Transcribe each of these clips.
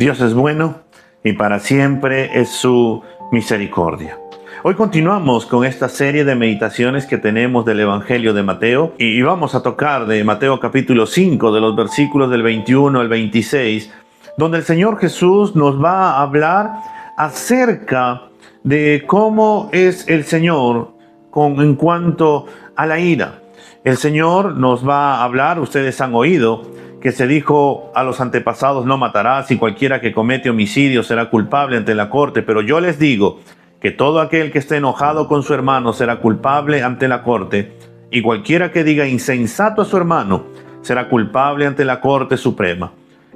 Dios es bueno y para siempre es su misericordia. Hoy continuamos con esta serie de meditaciones que tenemos del Evangelio de Mateo y vamos a tocar de Mateo capítulo 5, de los versículos del 21 al 26, donde el Señor Jesús nos va a hablar acerca de cómo es el Señor en cuanto a la ira. El Señor nos va a hablar, ustedes han oído, que se dijo a los antepasados: no matarás, y cualquiera que comete homicidio será culpable ante la corte. Pero yo les digo que todo aquel que esté enojado con su hermano será culpable ante la corte, y cualquiera que diga insensato a su hermano será culpable ante la corte suprema,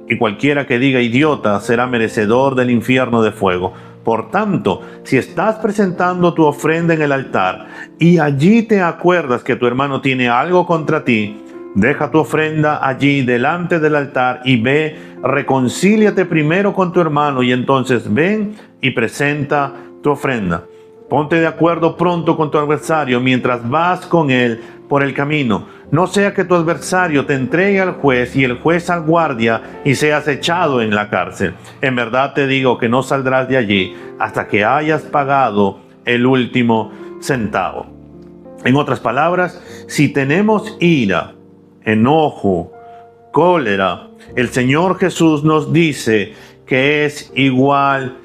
y cualquiera que diga idiota será merecedor del infierno de fuego. Por tanto, si estás presentando tu ofrenda en el altar y allí te acuerdas que tu hermano tiene algo contra ti, deja tu ofrenda allí delante del altar y ve, reconcíliate primero con tu hermano y entonces ven y presenta tu ofrenda. Ponte de acuerdo pronto con tu adversario mientras vas con él por el camino. No sea que tu adversario te entregue al juez y el juez al guardia y seas echado en la cárcel. En verdad te digo que no saldrás de allí hasta que hayas pagado el último centavo. En otras palabras, si tenemos ira, enojo, cólera, el Señor Jesús nos dice que es igual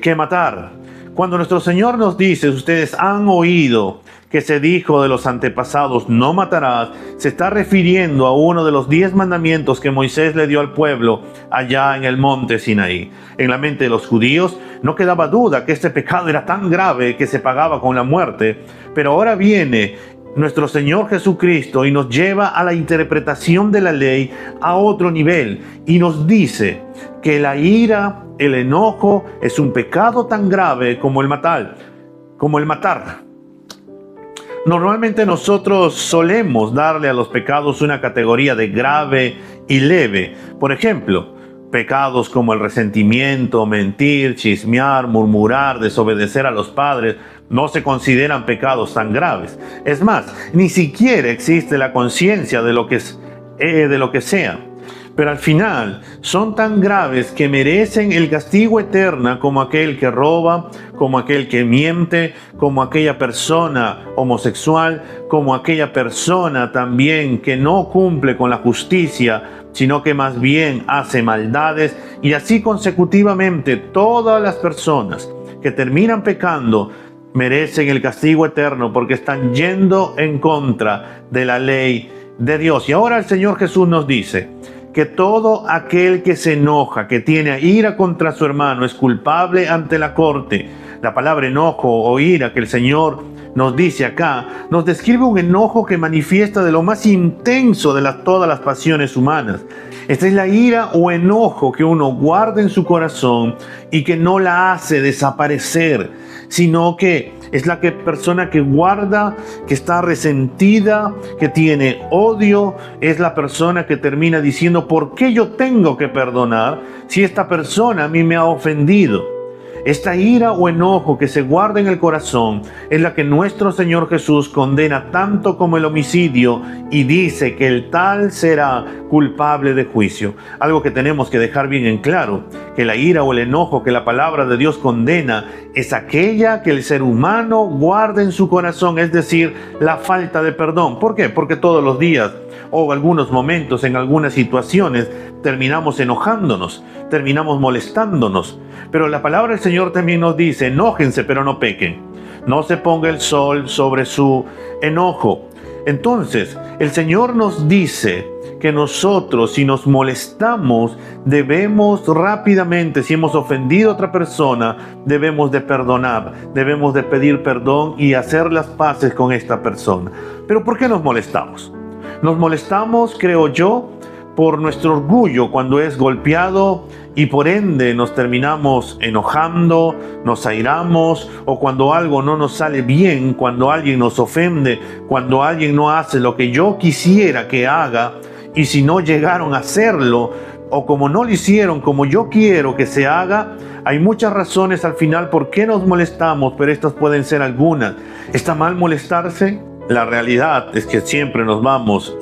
que matar. Cuando nuestro Señor nos dice, ustedes han oído que se dijo de los antepasados, no matarás, se está refiriendo a uno de los 10 mandamientos que Moisés le dio al pueblo allá en el monte Sinaí. En la mente de los judíos no quedaba duda que este pecado era tan grave que se pagaba con la muerte, pero ahora viene nuestro Señor Jesucristo y nos lleva a la interpretación de la ley a otro nivel y nos dice que la ira, el enojo es un pecado tan grave como el matar. Normalmente nosotros solemos darle a los pecados una categoría de grave y leve. Por ejemplo, pecados como el resentimiento, mentir, chismear, murmurar, desobedecer a los padres no se consideran pecados tan graves. Es más, ni siquiera existe la conciencia de lo que sea. Pero al final son tan graves que merecen el castigo eterno como aquel que roba, como aquel que miente, como aquella persona homosexual, como aquella persona también que no cumple con la justicia, sino que más bien hace maldades, y así consecutivamente todas las personas que terminan pecando merecen el castigo eterno porque están yendo en contra de la ley de Dios. Y ahora el Señor Jesús nos dice que todo aquel que se enoja, que tiene ira contra su hermano, es culpable ante la corte. La palabra enojo o ira que el Señor nos dice acá, nos describe un enojo que manifiesta de lo más intenso de todas las pasiones humanas. Esta es la ira o enojo que uno guarda en su corazón y que no la hace desaparecer, sino que es la persona que guarda, que está resentida, que tiene odio. Es la persona que termina diciendo: ¿por qué yo tengo que perdonar si esta persona a mí me ha ofendido? Esta ira o enojo que se guarda en el corazón es la que nuestro Señor Jesús condena tanto como el homicidio y dice que el tal será culpable de juicio. Algo que tenemos que dejar bien en claro, que la ira o el enojo que la palabra de Dios condena es aquella que el ser humano guarda en su corazón, es decir, la falta de perdón. ¿Por qué? Porque todos los días o algunos momentos, en algunas situaciones, terminamos enojándonos, terminamos molestándonos. Pero la palabra del Señor también nos dice: enójense, pero no pequen. No se ponga el sol sobre su enojo. Entonces, el Señor nos dice que nosotros, si nos molestamos, debemos rápidamente, si hemos ofendido a otra persona, debemos de perdonar, debemos de pedir perdón y hacer las paces con esta persona. Pero ¿por qué nos molestamos? Nos molestamos, creo yo, por nuestro orgullo cuando es golpeado y por ende nos terminamos enojando, nos airamos, o cuando algo no nos sale bien, cuando alguien nos ofende, cuando alguien no hace lo que yo quisiera que haga, y si no llegaron a hacerlo, o como no lo hicieron como yo quiero que se haga. Hay muchas razones al final por qué nos molestamos, pero estas pueden ser algunas. ¿Está mal molestarse? La realidad es que siempre nos vamos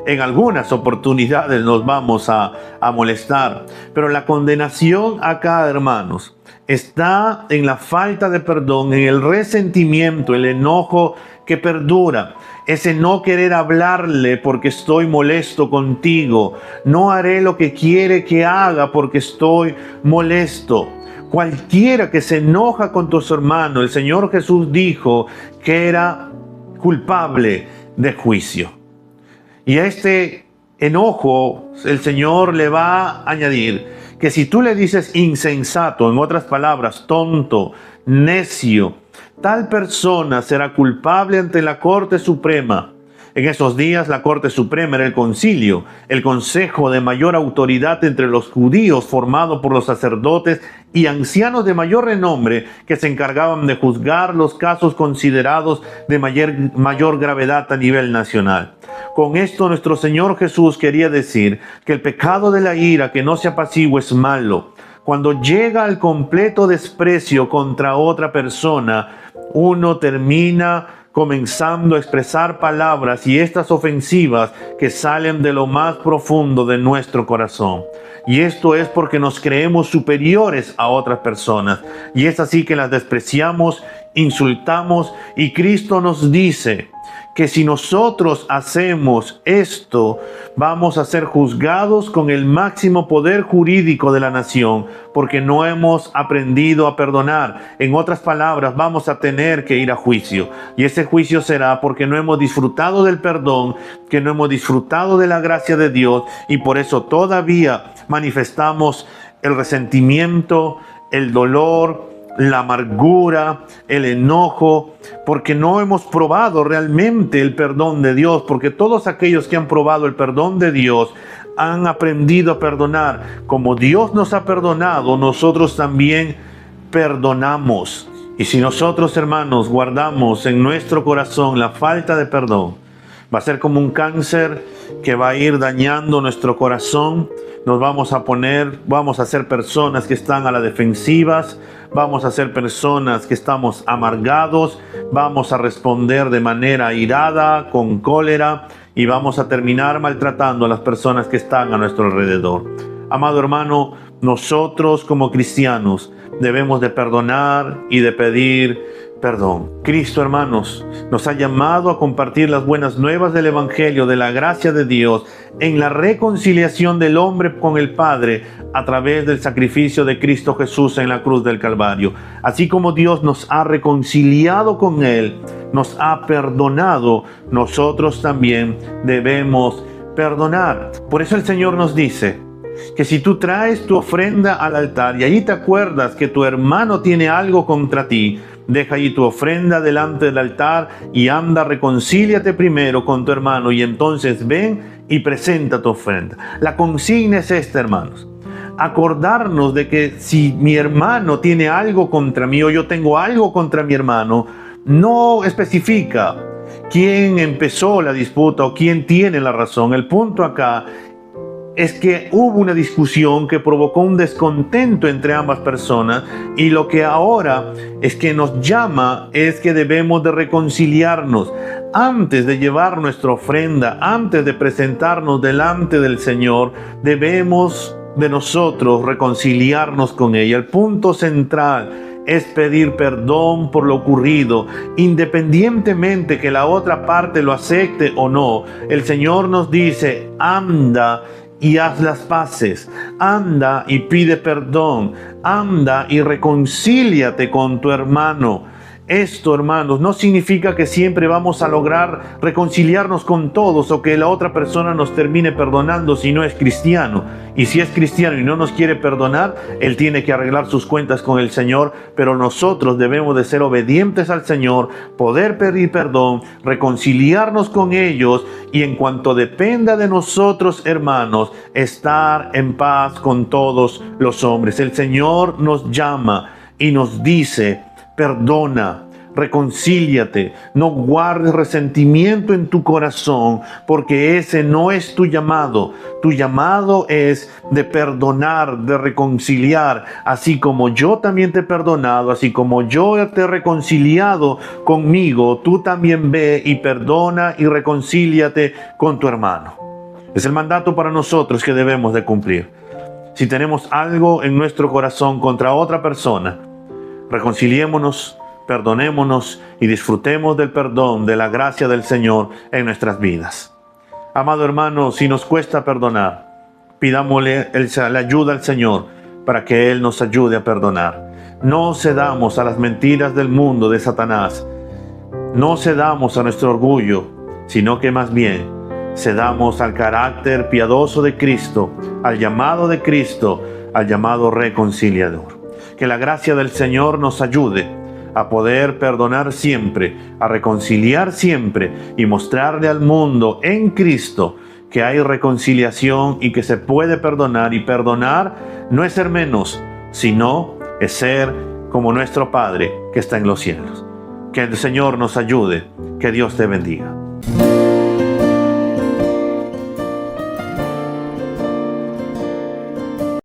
en algunas oportunidades nos vamos a molestar. Pero la condenación acá, hermanos, está en la falta de perdón, en el resentimiento, el enojo que perdura. Ese no querer hablarle porque estoy molesto contigo. No haré lo que quiere que haga porque estoy molesto. Cualquiera que se enoja con tus hermanos, el Señor Jesús dijo que era culpable de juicio. Y a este enojo el Señor le va a añadir que si tú le dices insensato, en otras palabras, tonto, necio, tal persona será culpable ante la Corte Suprema. En esos días la Corte Suprema era el concilio, el consejo de mayor autoridad entre los judíos formado por los sacerdotes y ancianos de mayor renombre que se encargaban de juzgar los casos considerados de mayor gravedad a nivel nacional. Con esto nuestro Señor Jesús quería decir que el pecado de la ira que no se apacigua es malo. Cuando llega al completo desprecio contra otra persona, uno termina comenzando a expresar palabras y estas ofensivas que salen de lo más profundo de nuestro corazón. Y esto es porque nos creemos superiores a otras personas. Y es así que las despreciamos, insultamos, y Cristo nos dice que si nosotros hacemos esto, vamos a ser juzgados con el máximo poder jurídico de la nación, porque no hemos aprendido a perdonar. En otras palabras, vamos a tener que ir a juicio. Y ese juicio será porque no hemos disfrutado del perdón, que no hemos disfrutado de la gracia de Dios, y por eso todavía manifestamos el resentimiento, el dolor, la amargura, el enojo, porque no hemos probado realmente el perdón de Dios, porque todos aquellos que han probado el perdón de Dios han aprendido a perdonar. Como Dios nos ha perdonado, nosotros también perdonamos. Y si nosotros, hermanos, guardamos en nuestro corazón la falta de perdón, va a ser como un cáncer que va a ir dañando nuestro corazón. Nos vamos a ser personas que están a la defensivas, vamos a ser personas que estamos amargados, vamos a responder de manera irada, con cólera, y vamos a terminar maltratando a las personas que están a nuestro alrededor. Amado hermano, nosotros como cristianos debemos de perdonar y de pedir perdón. Cristo, hermanos, nos ha llamado a compartir las buenas nuevas del Evangelio, de la gracia de Dios, en la reconciliación del hombre con el Padre a través del sacrificio de Cristo Jesús en la cruz del Calvario. Así como Dios nos ha reconciliado con Él, nos ha perdonado, nosotros también debemos perdonar. Por eso el Señor nos dice que si tú traes tu ofrenda al altar y allí te acuerdas que tu hermano tiene algo contra ti, deja allí tu ofrenda delante del altar y anda, reconcíliate primero con tu hermano y entonces ven y presenta tu ofrenda. La consigna es esta, hermanos: acordarnos de que si mi hermano tiene algo contra mí o yo tengo algo contra mi hermano, no especifica quién empezó la disputa o quién tiene la razón. El punto acá es que hubo una discusión que provocó un descontento entre ambas personas, y lo que ahora es que nos llama es que debemos de reconciliarnos. Antes de llevar nuestra ofrenda, antes de presentarnos delante del Señor, debemos de nosotros reconciliarnos con ella. El punto central es pedir perdón por lo ocurrido, independientemente que la otra parte lo acepte o no. El Señor nos dice: anda y haz las paces, anda y pide perdón, anda y reconcíliate con tu hermano. Esto, hermanos, no significa que siempre vamos a lograr reconciliarnos con todos o que la otra persona nos termine perdonando si no es cristiano. Y si es cristiano y no nos quiere perdonar, él tiene que arreglar sus cuentas con el Señor, pero nosotros debemos de ser obedientes al Señor, poder pedir perdón, reconciliarnos con ellos y, en cuanto dependa de nosotros, hermanos, estar en paz con todos los hombres. El Señor nos llama y nos dice: perdona, reconcíliate, no guardes resentimiento en tu corazón, porque ese no es tu llamado. Tu llamado es de perdonar, de reconciliar. Así como yo también te he perdonado, así como yo te he reconciliado conmigo, tú también ve y perdona y reconcíliate con tu hermano. Es el mandato para nosotros que debemos de cumplir. Si tenemos algo en nuestro corazón contra otra persona, reconciliémonos, perdonémonos y disfrutemos del perdón, de la gracia del Señor en nuestras vidas. Amado hermano, si nos cuesta perdonar, pidámosle la ayuda al Señor para que Él nos ayude a perdonar. No cedamos a las mentiras del mundo, de Satanás. No cedamos a nuestro orgullo, sino que más bien cedamos al carácter piadoso de Cristo, al llamado de Cristo, al llamado reconciliador. Que la gracia del Señor nos ayude a poder perdonar siempre, a reconciliar siempre y mostrarle al mundo en Cristo que hay reconciliación y que se puede perdonar. Y perdonar no es ser menos, sino es ser como nuestro Padre que está en los cielos. Que el Señor nos ayude. Que Dios te bendiga.